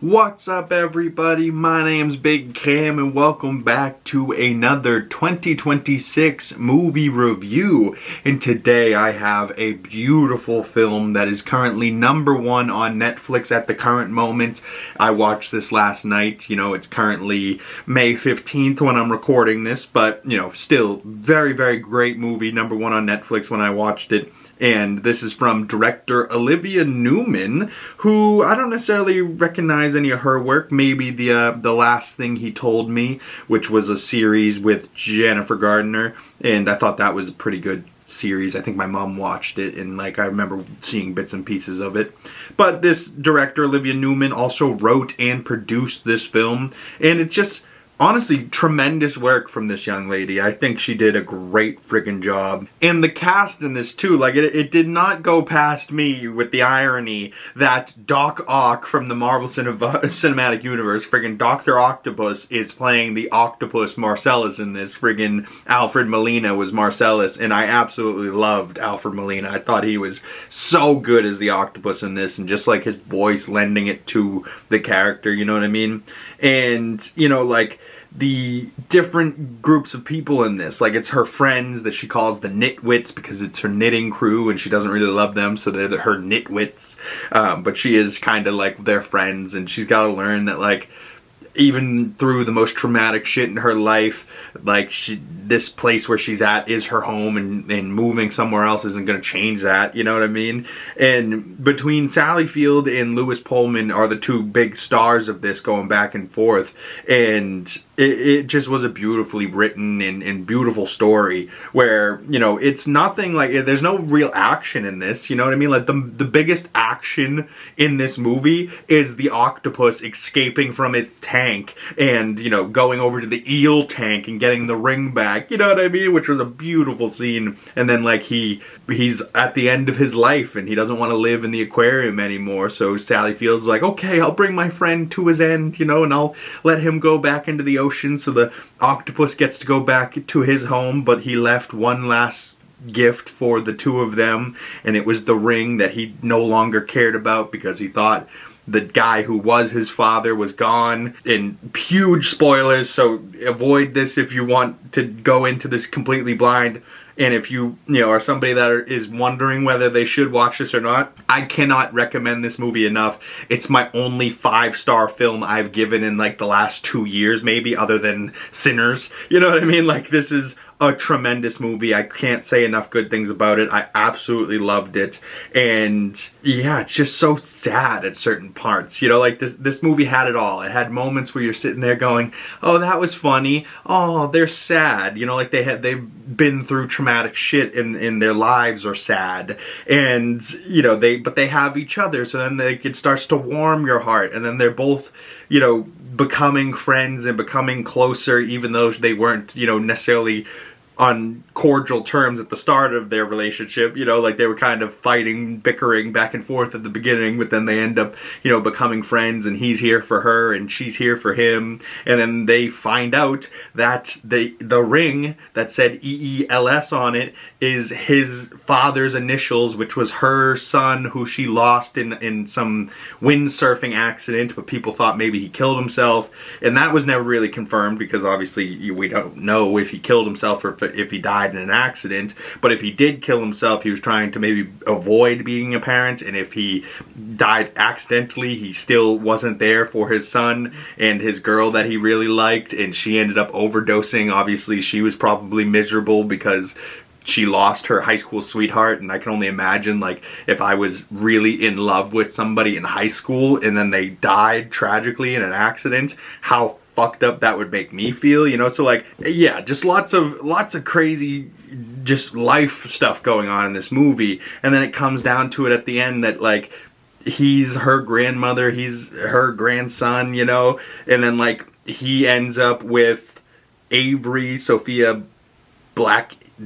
What's up, everybody? My name's Big Cam and welcome back to another 2026 movie review. And today I have a beautiful film that is currently #1 on Netflix at the current moment. I watched this last night. You know, it's currently May 15th when I'm recording this, but you know, still very, very great movie. #1 on Netflix when I watched it. And this is from director Oliva Newman, who I don't necessarily recognize any of her work. Maybe the last thing he told me, which was a series with Jennifer Gardner, and I thought that was a pretty good series. I think my mom watched it, and like I remember seeing bits and pieces of it. But this director Oliva Newman also wrote and produced this film, and it just honestly, tremendous work from this young lady. I think she did a great friggin' job. And the cast in this too, like it did not go past me with the irony that Doc Ock from the Marvel Cinematic Universe, friggin' Dr. Octopus, is playing the Octopus Marcellus in this. Friggin' Alfred Molina was Marcellus, and I absolutely loved Alfred Molina. I thought he was so good as the Octopus in this, and just like his voice lending it to the character, you know what I mean? And, you know, like, the different groups of people in this, like it's her friends that she calls the nitwits because it's her knitting crew and she doesn't really love them, so they're her nitwits, but she is kind of like their friends, and she's got to learn that, like, even through the most traumatic shit in her life, like this place where she's at is her home, and moving somewhere else isn't going to change that, you know what I mean? And between Sally Field and Lewis Pullman are the two big stars of this, going back and forth, and it just was a beautifully written and beautiful story where, you know, it's nothing like, there's no real action in this, you know what I mean? Like the biggest action in this movie is the octopus escaping from its tank and, you know, going over to the eel tank and getting the ring back, you know what I mean? Which was a beautiful scene. And then like he's at the end of his life and he doesn't want to live in the aquarium anymore, so Sally Field's like, okay, I'll bring my friend to his end, you know, and I'll let him go back into the ocean, so the octopus gets to go back to his home, but he left one last gift for the two of them, and it was the ring that he no longer cared about because he thought the guy who was his father was gone. And huge spoilers, so avoid this if you want to go into this completely blind. And if you know, are somebody that is wondering whether they should watch this or not, I cannot recommend this movie enough. It's my only 5-star film I've given in like the last 2 years, maybe, other than Sinners. You know what I mean? Like, this is a tremendous movie. I can't say enough good things about it. I absolutely loved it. And yeah, it's just so sad at certain parts. You know, like this movie had it all. It had moments where you're sitting there going, oh, that was funny. Oh, they're sad. You know, like they've been through traumatic shit in their lives, or sad. And, you know, but they have each other, so then it starts to warm your heart. And then they're both, you know, becoming friends and becoming closer, even though they weren't, you know, necessarily on cordial terms at the start of their relationship. You know, like they were kind of fighting, bickering back and forth at the beginning, but then they end up, you know, becoming friends, and he's here for her and she's here for him. And then they find out that the ring that said EELS on it is his father's initials, which was her son, who she lost in some windsurfing accident, but people thought maybe he killed himself, and that was never really confirmed because obviously we don't know if he killed himself or if he died in an accident. But if he did kill himself, he was trying to maybe avoid being a parent, and if he died accidentally, he still wasn't there for his son and his girl that he really liked, and she ended up overdosing. Obviously she was probably miserable because she lost her high school sweetheart, and I can only imagine, like, if I was really in love with somebody in high school and then they died tragically in an accident, how fucked up that would make me feel, you know? So like, yeah, just lots of crazy just life stuff going on in this movie. And then it comes down to it at the end that, like, he's her grandmother, he's her grandson, you know? And then, like, he ends up with Avery Sophia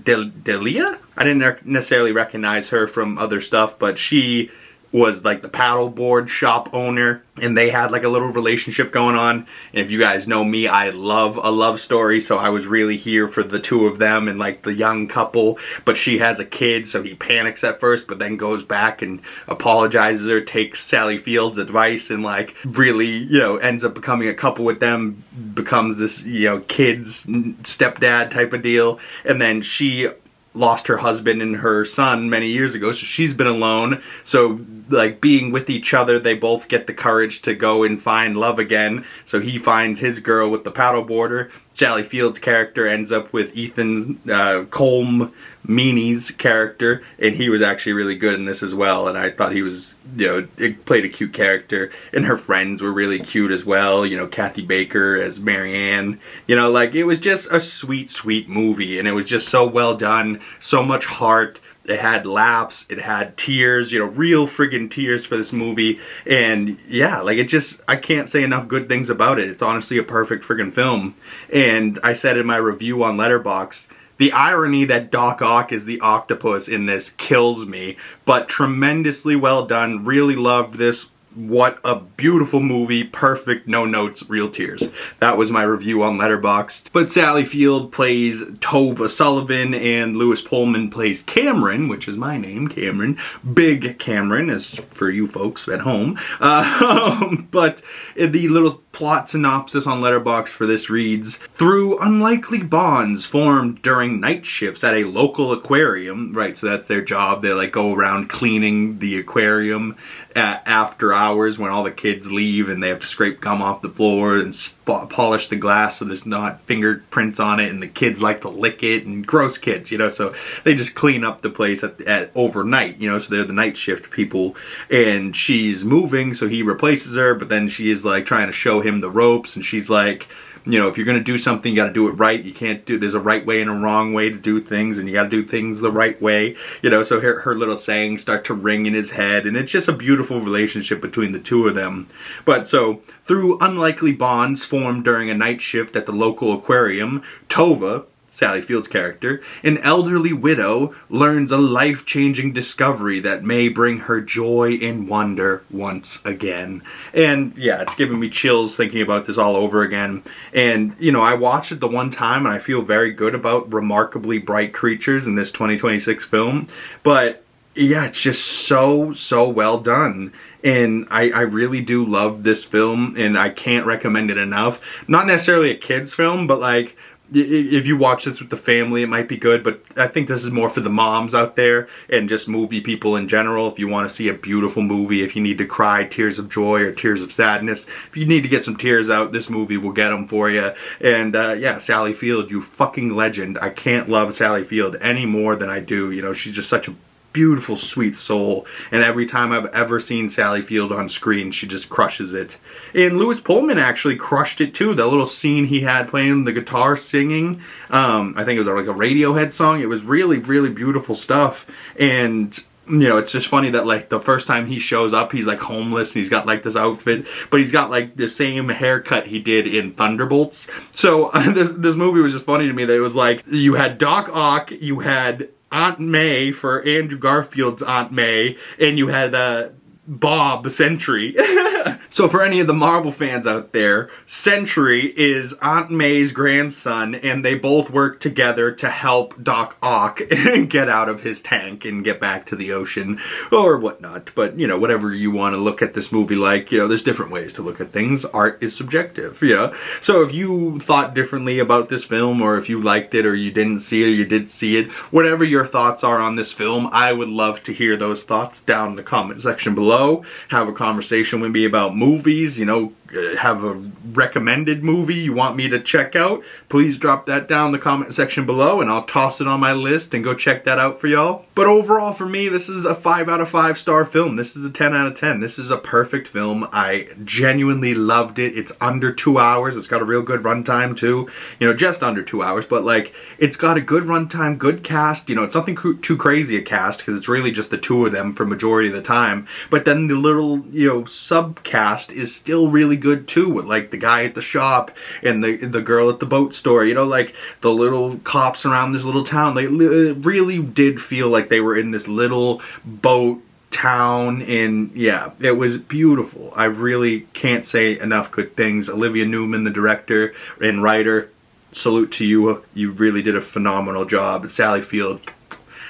Delia? I didn't necessarily recognize her from other stuff, but she was like the paddleboard shop owner, and they had like a little relationship going on. And if you guys know me, I love a love story, so I was really here for the two of them and like the young couple. But she has a kid, so he panics at first, but then goes back and apologizes her, takes Sally Field's advice, and like really, you know, ends up becoming a couple with them, becomes this, you know, kid's stepdad type of deal. And then she lost her husband and her son many years ago, so she's been alone. So like being with each other, they both get the courage to go and find love again. So he finds his girl with the paddleboarder. Sally Field's character ends up with Ethan's Colm Meaney's character, and he was actually really good in this as well. And I thought he was, you know, it played a cute character, and her friends were really cute as well. You know, Kathy Baker as Marianne. You know, like it was just a sweet, sweet movie, and it was just so well done, so much heart. It had laughs, it had tears, you know, real friggin' tears for this movie. And yeah, like it just, I can't say enough good things about it. It's honestly a perfect friggin' film. And I said in my review on Letterboxd, the irony that Doc Ock is the octopus in this kills me, but tremendously well done. Really loved this. What a beautiful movie. Perfect, no notes, real tears. That was my review on Letterboxd. But Sally Field plays Tova Sullivan, and Lewis Pullman plays Cameron, which is my name, Cameron. Bigg Cameron, as for you folks at home. But the little plot synopsis on Letterboxd for this reads, through unlikely bonds formed during night shifts at a local aquarium, right, so that's their job. They like go around cleaning the aquarium after hours when all the kids leave, and they have to scrape gum off the floor and polish the glass so there's not fingerprints on it, and the kids like to lick it, and gross kids, you know, so they just clean up the place at overnight, you know, so they're the night shift people. And she's moving, so he replaces her, but then she is like trying to show him the ropes, and she's like, you know, if you're gonna do something, you gotta do it right. You can't do, there's a right way and a wrong way to do things, and you gotta do things the right way, you know. So her little sayings start to ring in his head, and it's just a beautiful relationship between the two of them. But so, through unlikely bonds formed during a night shift at the local aquarium, Tova, Sally Field's character, an elderly widow, learns a life-changing discovery that may bring her joy and wonder once again. And yeah, it's giving me chills thinking about this all over again. And, you know, I watched it the one time, and I feel very good about remarkably bright creatures in this 2026 film. But yeah, it's just so well done. And I really do love this film, and I can't recommend it enough. Not necessarily a kid's film, but like, if you watch this with the family, it might be good, but I think this is more for the moms out there and just movie people in general. If you want to see a beautiful movie, if you need to cry tears of joy or tears of sadness, if you need to get some tears out, this movie will get them for you. And yeah, Sally Field, you fucking legend. I can't love Sally Field any more than I do. You know, she's just such a beautiful, sweet soul, and every time I've ever seen Sally Field on screen, she just crushes it. And Lewis Pullman actually crushed it too. That little scene he had playing the guitar singing, I think it was like a Radiohead song. It was really, really beautiful stuff. And you know, it's just funny that like the first time he shows up, he's like homeless, and he's got like this outfit, but he's got like the same haircut he did in Thunderbolts. So this movie was just funny to me that it was like, you had Doc Ock, you had Aunt May for Andrew Garfield's Aunt May, and you had Bob Sentry. So for any of the Marvel fans out there, Sentry is Aunt May's grandson, and they both work together to help Doc Ock get out of his tank and get back to the ocean or whatnot. But, you know, whatever you want to look at this movie like, you know, there's different ways to look at things. Art is subjective, you know. So if you thought differently about this film, or if you liked it, or you didn't see it, or you did see it, whatever your thoughts are on this film, I would love to hear those thoughts down in the comment section below. Have a conversation with me about movies, you know, have a recommended movie you want me to check out, please drop that down in the comment section below, and I'll toss it on my list and go check that out for y'all. But overall for me, this is a 5 out of 5 star film. This is a 10 out of 10. This is a perfect film. I genuinely loved it. It's under 2 hours. It's got a real good runtime too. You know, just under 2 hours, but like, it's got a good runtime, good cast. You know, it's nothing too crazy a cast, because it's really just the two of them for majority of the time. But then the little, you know, subcast is still really good too, with like the guy at the shop and the girl at the boat store, you know, like the little cops around this little town. They really did feel like they were in this little boat town, and yeah, it was beautiful. I really can't say enough good things. Olivia Newman, the director and writer, salute to you. You really did a phenomenal job. Sally Field,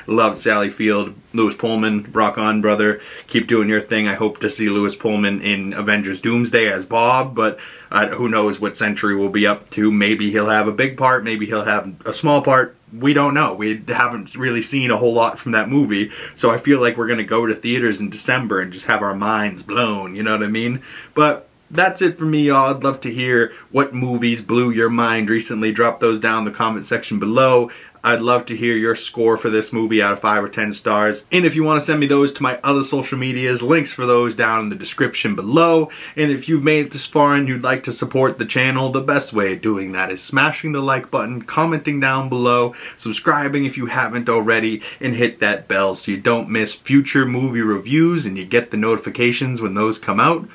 loved Sally Field. Lewis Pullman, rock on, brother. Keep doing your thing. I hope to see Lewis Pullman in Avengers Doomsday as Bob, but who knows what Century will be up to. Maybe he'll have a big part, maybe he'll have a small part. We don't know. We haven't really seen a whole lot from that movie, so I feel like we're going to go to theaters in December and just have our minds blown, you know what I mean? But that's it for me, y'all. I'd love to hear what movies blew your mind recently. Drop those down in the comment section below. I'd love to hear your score for this movie out of 5 or 10 stars. And if you want to send me those to my other social medias, links for those down in the description below. And if you've made it this far and you'd like to support the channel, the best way of doing that is smashing the like button, commenting down below, subscribing if you haven't already, and hit that bell so you don't miss future movie reviews and you get the notifications when those come out.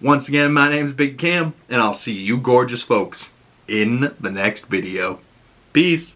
Once again, my name's Big Cam, and I'll see you gorgeous folks in the next video. Peace!